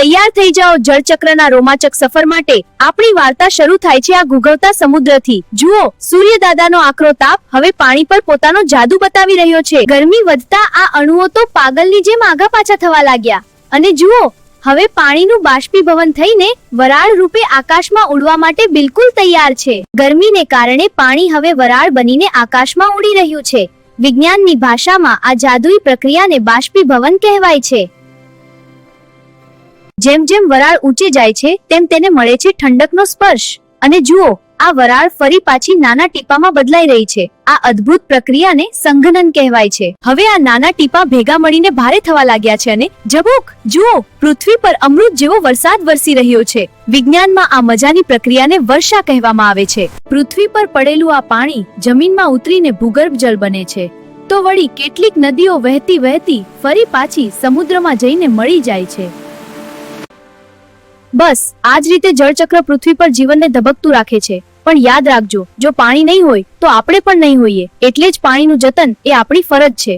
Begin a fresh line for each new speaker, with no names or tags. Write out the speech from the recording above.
તૈયાર થઈ જાઓ જળચક્રના રોમાંચક સફર માટે। આપણી વાર્તા શરૂ થાય છે આ ઘૂઘવતા સમુદ્રથી। જુઓ, સૂર્યદાદાનો આકરો તાપ હવે પાણી પર પોતાનો જાદુ બતાવી રહ્યો છે। ગરમી વધતા આ અણુઓ તો પાગલની જેમ આગા પાછા થવા લાગ્યા અને જુઓ, હવે પાણીનું બાષ્પીભવન થઈને વરાળ રૂપે આકાશમાં ઉડવા માટે બિલકુલ તૈયાર છે। ગરમીને કારણે પાણી હવે વરાળ બનીને આકાશમાં ઉડી રહ્યું છે। વિજ્ઞાનની ભાષામાં આ જાદુઈ પ્રક્રિયાને બાષ્પીભવન કહેવાય છે। જેમ જેમ વરાળ ઊંચે જાય છે તેમ તેને મળે છે ઠંડકનો સ્પર્શ અને જુઓ, આ વરાળ ફરી પાછી નાના ટીપામાં બદલાઈ રહી છે। આ અદ્ભુત પ્રક્રિયાને સંઘનન કહેવાય છે। હવે આ નાના ટીપા ભેગા મળીને ભારે થવા લાગ્યા છે અને ઝબૂક, જુઓ, પૃથ્વી પર અમૃત જેવો વરસાદ વરસી રહ્યો છે। વિજ્ઞાનમાં આ મજાની પ્રક્રિયાને વર્ષા કહેવામાં આવે છે। પૃથ્વી પર પડેલું આ પાણી જમીનમાં ઉતરીને ભૂગર્ભ જળ બને છે, તો વળી કેટલીક નદીઓ વહેતી વહેતી ફરી પાછી સમુદ્રમાં જઈને મળી જાય છે। બસ આ જ રીતે જળચક્ર પૃથ્વી પર જીવનને ધબકતું રાખે છે। પણ યાદ રાખજો, જો પાણી નહીં હોય તો આપણે પણ નહીં હોઈએ। એટલે જ પાણીનું જતન એ આપણી ફરજ છે।